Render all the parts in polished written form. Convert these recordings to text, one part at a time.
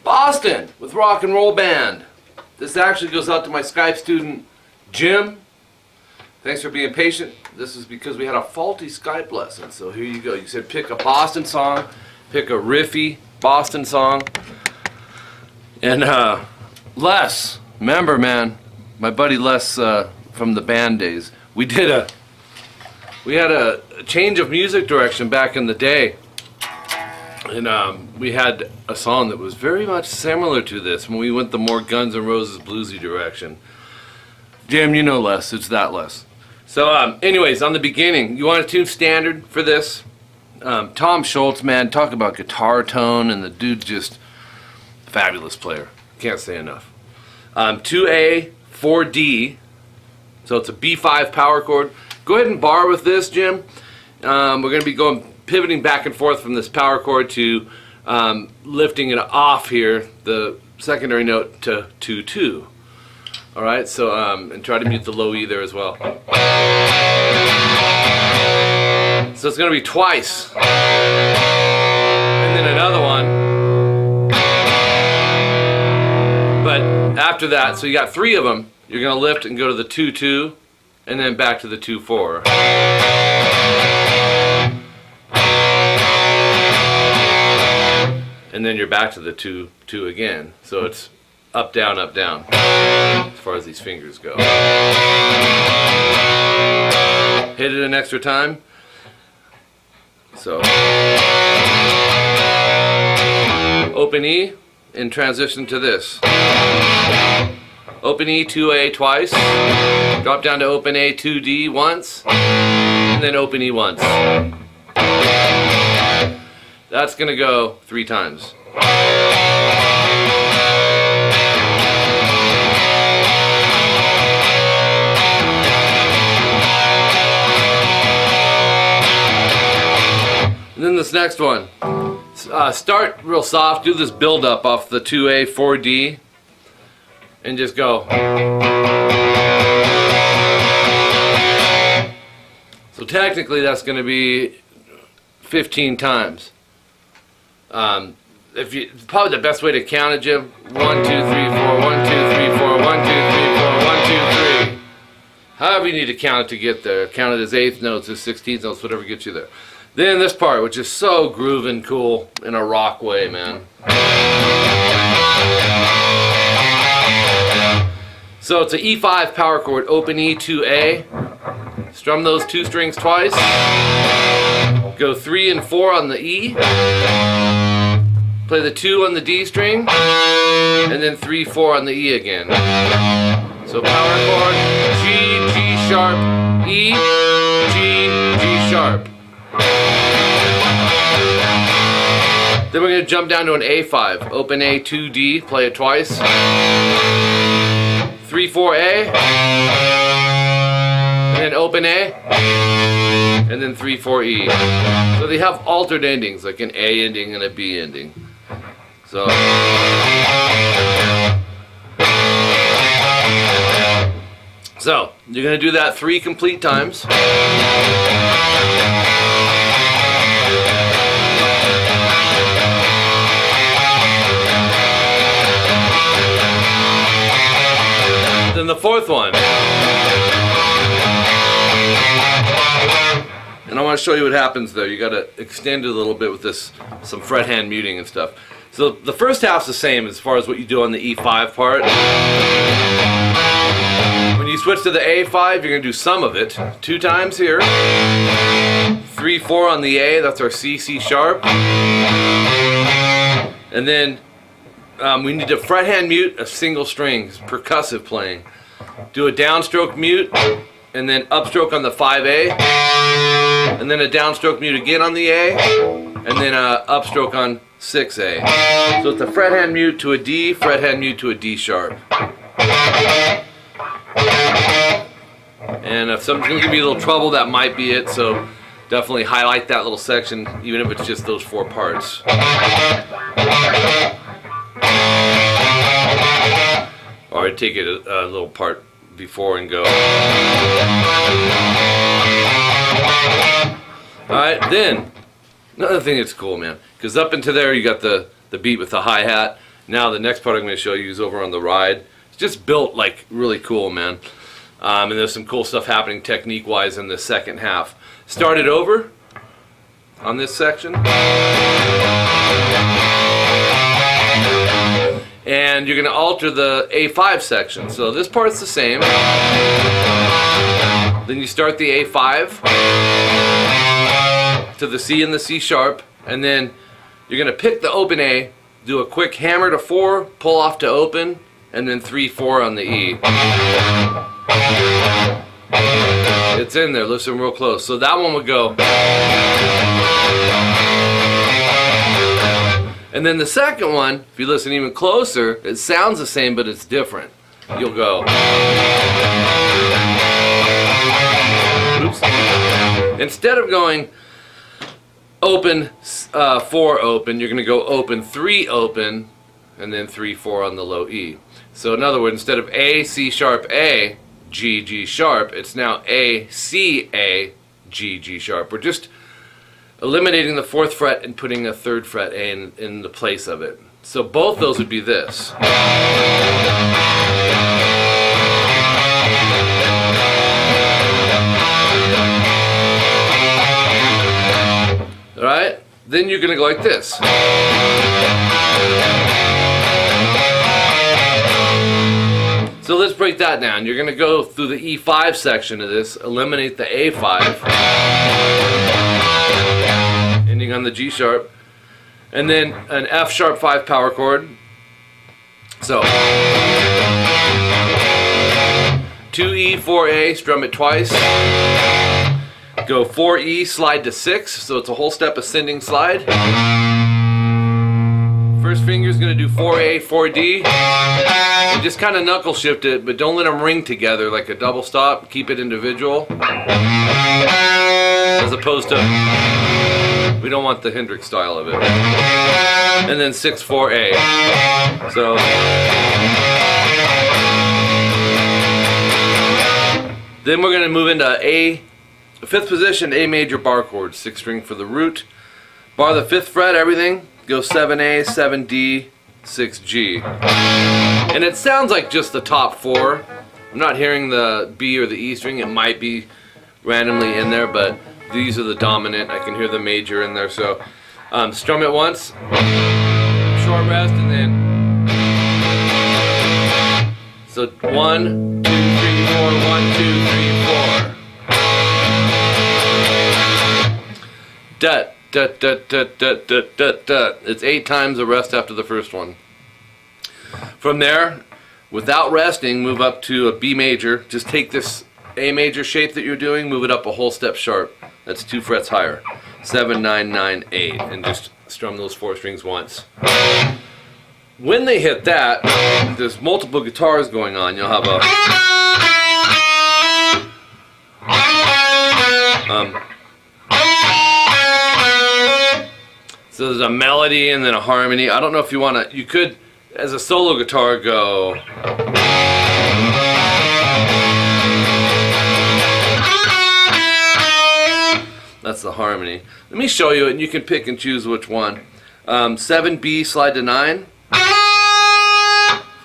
Boston with Rock and Roll Band. This actually goes out to my Skype student Jim. Thanks for being patient. This is because we had a faulty Skype lesson. So here you go. You said pick a Boston song, pick a riffy Boston song. And Les, remember man, my buddy Les from the band days, we had a change of music direction back in the day. And we had a song that was very much similar to this when we went the more Guns N' Roses bluesy direction. Jim, you know Les, it's that Les. So anyways, on the beginning, you want to tune standard for this. Tom Schultz, man, talk about guitar tone, and the dude's just a fabulous player. Can't say enough. 2A, 4D, so it's a B5 power chord. Go ahead and bar with this, Jim. We're going to be pivoting back and forth from this power chord to lifting it off here, the secondary note to 2-2. Alright, so and try to mute the low E there as well. So it's going to be twice. And then another one. But after that, so you got 3 of them, you're going to lift and go to the 2-2 and then back to the 2-4. And then you're back to the 2-2 again. So it's up, down, as far as these fingers go. Hit it an extra time. So open E and transition to this. Open E, 2A twice. Drop down to open A, 2D once. And then open E once. That's going to go 3 times. And then this next one. Start real soft, do this build up off the 2A, 4D, and just go. So technically that's going to be 15 times. Probably the best way to count it, Jim. 1, 2, 3, 4, 1, 2, 3, 4, 1, 2, 3, 4, 1, 2, 3. However you need to count it to get there. Count it as 8th notes, as 16th notes, whatever gets you there. Then this part, which is so grooving cool in a rock way, man. So it's an E5 power chord, open E, 2A. Strum those 2 strings twice. Go 3 and 4 on the E. Play the 2 on the D string, and then 3, 4 on the E again. So power chord, G, G sharp, E, G, G sharp. Then we're going to jump down to an A5. Open A, 2D, play it twice. 3, 4, A, and then open A, and then 3, 4, E. So they have altered endings, like an A ending and a B ending. So you're going to do that 3 complete times. Then the 4th one. And I want to show you what happens there. You got to extend it a little bit with this, some fret hand muting and stuff. So the first half's the same as far as what you do on the E5 part. When you switch to the A5, you're going to do some of it 2 times here, 3/4 on the A, that's our C sharp. And then we need to fret hand mute a single string, percussive playing. Do a downstroke mute, and then upstroke on the 5A, and then a downstroke mute again on the A, and then a upstroke on 6A. So it's a fret hand mute to a D, fret hand mute to a D sharp. And if something's going to give you a little trouble, that might be it, so definitely highlight that little section, even if it's just those 4 parts. Or I'd take it a little part before and go. Alright, then, another thing that's cool, man, because up into there you got the beat with the hi-hat. Now the next part I'm going to show you is over on the ride. It's just built like really cool, man. And there's some cool stuff happening technique-wise in the second half. Start it over on this section. And you're going to alter the A5 section. So this part's the same. Then you start the A5 to the C and the C sharp, and then you're going to pick the open A, do a quick hammer to 4, pull off to open, and then 3/4 on the E. It's in there, listen real close. So that one would go. And then the second one, if you listen even closer, it sounds the same, but it's different. You'll go. Oops. Instead of going open 4 open, you're going to go open 3 open, and then 3/4 on the low E. So in other words, instead of A, C sharp, A, G, G sharp, it's now A, C, A, G, G sharp. We're just eliminating the 4th fret and putting a 3rd fret A in the place of it. So both those would be this. Alright? Then you're going to go like this. So let's break that down. You're going to go through the E5 section of this, eliminate the A5, ending on the G sharp, and then an F sharp 5 power chord. So 2E, 4A, strum it twice. Go 4E, slide to 6, so it's a whole step ascending slide. First finger is going to do 4A, 4D, and just kind of knuckle shift it, but don't let them ring together like a double stop. Keep it individual, as opposed to, we don't want the Hendrix style of it. And then 6, 4A. So, then we're going to move into A, 5th position, A major bar chord, 6th string for the root. Bar the 5th fret, everything. Go 7A, 7D, 6G. And it sounds like just the top 4. I'm not hearing the B or the E string. It might be randomly in there, but these are the dominant. I can hear the major in there. So strum it once, short rest, and then. So 1, 2, 3, 4, 1, 2, 3, 4. Dut. Dut, dut, dut, dut, dut, dut, dut. It's 8 times the rest after the first one. From there, without resting, move up to a B major. Just take this A major shape that you're doing, move it up a whole step sharp. That's 2 frets higher. 7, 9, 9, 8. And just strum those 4 strings once. When they hit that, there's multiple guitars going on. You'll have a so there's a melody and then a harmony. I don't know if you want to, you could, as a solo guitar, go. That's the harmony. Let me show you it, and you can pick and choose which one. 7B, slide to 9.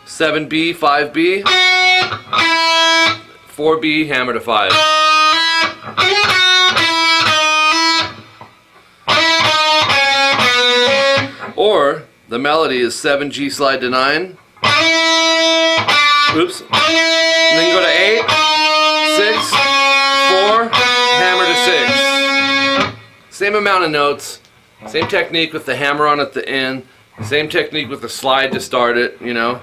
7B, 5B. 4B, hammer to 5. Or the melody is 7G, slide to 9. Oops. And then go to 8, 6, 4, hammer to 6. same amount of notes, same technique with the hammer on at the end, same technique with the slide to start it, you know.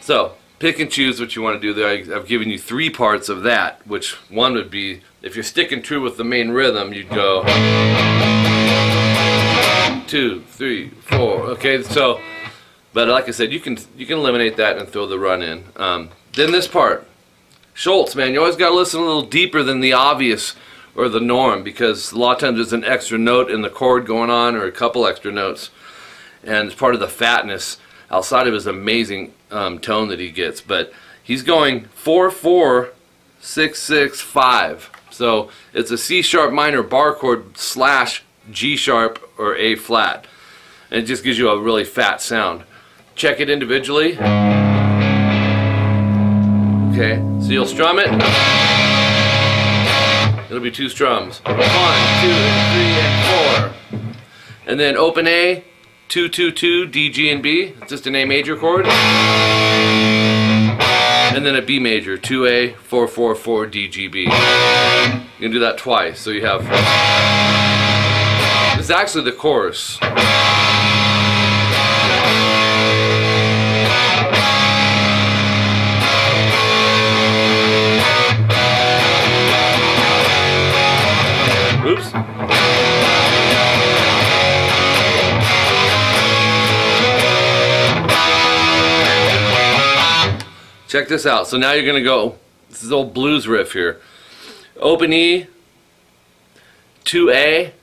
So, pick and choose what you want to do there. I've given you 3 parts of that, which one would be, if you're sticking true with the main rhythm, you'd go 2, 3, 4. Okay, so, but like I said, you can eliminate that and throw the run in. Then this part, Schultz, man, you always got to listen a little deeper than the obvious or the norm, because a lot of times there's an extra note in the chord going on, or a couple extra notes, and it's part of the fatness outside of his amazing tone that he gets. But he's going 4, 4, 6, 6, 5. So it's a C sharp minor bar chord / G sharp or A flat, and it just gives you a really fat sound. Check it individually. Okay, so you'll strum it. It'll be 2 strums. 1, 2, and 3, and 4. And then open A, 2, 2, 2, D, G, and B. It's just an A major chord. And then a B major, 2A, 4, 4, 4, D, G, B. You can do that twice. So you have, this is actually the chorus. Oops. Check this out. So now you're going to go, this is old blues riff here. Open E, 2A.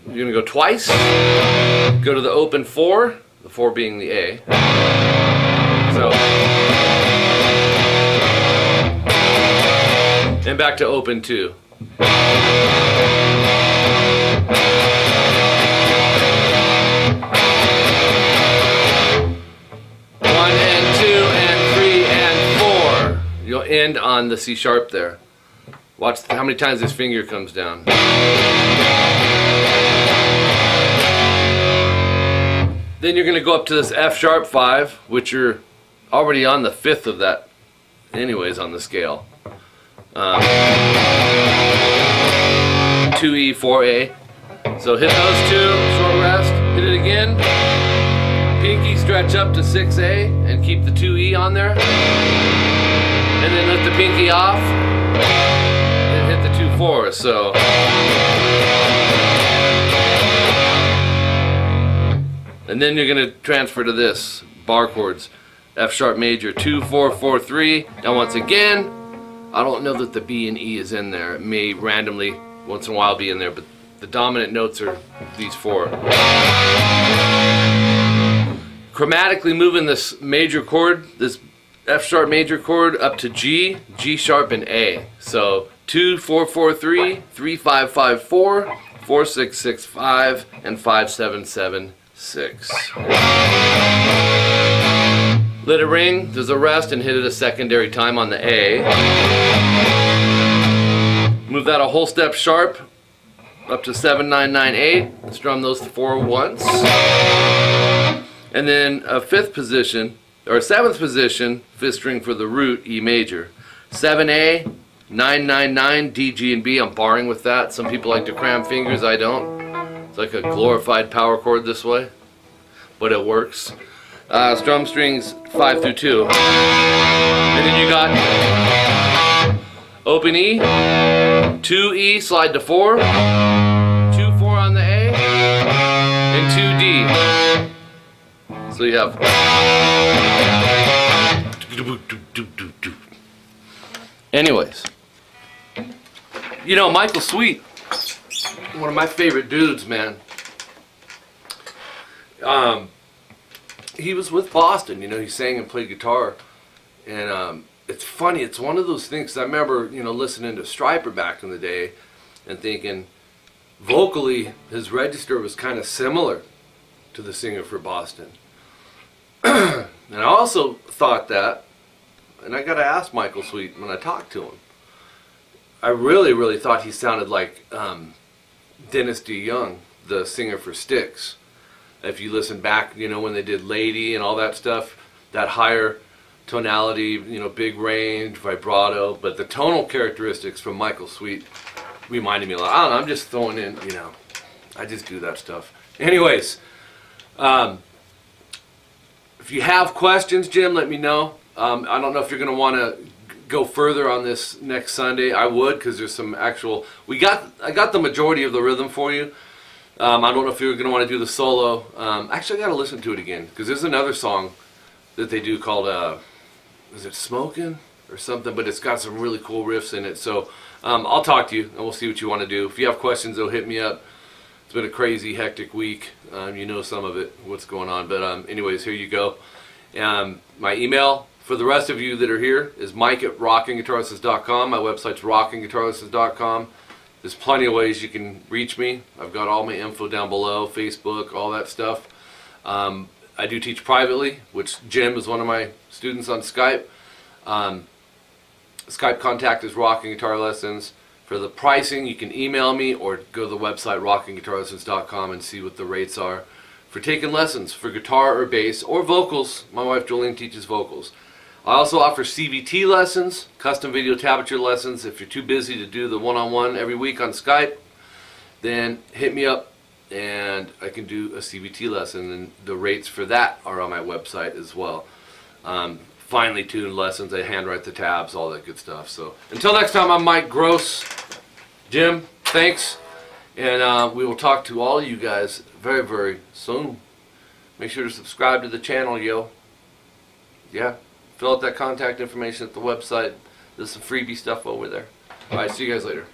You're going to go twice. Go to the open 4, the 4 being the A. So, and back to open 2. You'll end on the C sharp there. Watch how many times this finger comes down. Then you're going to go up to this F sharp 5, which you're already on the 5th of that anyways on the scale. 2E, 4A. So hit those 2, short rest, hit it again. Pinky stretch up to 6A and keep the 2E on there. And then lift the pinky off and hit the 2, 4. So and then you're going to transfer to this bar chords, F sharp major, 2, 4, 4, 3. Now once again, I don't know that the B and E is in there. It may randomly once in a while be in there, but the dominant notes are these 4. Chromatically moving this major chord, this F sharp major chord up to G, G sharp, and A. So 2, 4, 4, 3, 3, 5, 5, 4, 4, 6, 6, 5, and 5, 7, 7, 6. Let it ring, there's a rest, and hit it a secondary time on the A. Move that a whole step sharp up to 7, 9, 9, 8. Strum those 4 once. And then a 5th position, or 7th position, 5th string for the root, E major. 7A, 9, 9, 9, D, G, and B. I'm barring with that. Some people like to cram fingers, I don't. It's like a glorified power chord this way, but it works. Strum strings 5 through 2. And then you got open E, 2E, slide to 4, 2, 4 on the A, and 2D. So you have. Anyways, you know, Michael Sweet, one of my favorite dudes, man. He was with Boston, you know, he sang and played guitar, and it's funny, it's one of those things. I remember, you know, listening to Stryper back in the day and thinking vocally his register was kind of similar to the singer for Boston. And I also thought that, and I got to ask Michael Sweet when I talked to him, I really thought he sounded like Dennis DeYoung, the singer for Styx. If you listen back, you know, when they did Lady and all that stuff, that higher tonality, you know, big range, vibrato, but the tonal characteristics from Michael's suite reminded me a lot. I don't know, I'm just throwing in, you know, I just do that stuff. Anyways, if you have questions, Jim, let me know. I don't know if you're going to want to go further on this next Sunday. I would, because there's some actual, I got the majority of the rhythm for you. I don't know if you're going to want to do the solo. Actually, I got to listen to it again, because there's another song that they do called, is it Smoking or something? But it's got some really cool riffs in it. So I'll talk to you, and we'll see what you want to do. If you have questions, though, hit me up. It's been a crazy, hectic week. You know some of it, what's going on. But anyways, here you go. My email for the rest of you that are here is mike@rockinguitarlessons.com. My website's rockinguitarlessons.com. There's plenty of ways you can reach me. I've got all my info down below, Facebook, all that stuff. I do teach privately, which Jim is one of my students on Skype. Skype contact is Rocking Guitar Lessons. For the pricing, you can email me or go to the website rockinguitarlessons.com and see what the rates are for taking lessons for guitar or bass or vocals. My wife Jolene teaches vocals. I also offer CVT lessons, custom video tablature lessons. If you're too busy to do the one-on-one every week on Skype, then hit me up and I can do a CVT lesson, and the rates for that are on my website as well. Finely tuned lessons, I handwrite the tabs, all that good stuff. So until next time, I'm Mike Gross. Jim, thanks, and we will talk to all of you guys very, very soon. Make sure to subscribe to the channel, yo. Yeah, fill out that contact information at the website. There's some freebie stuff over there. Alright, see you guys later.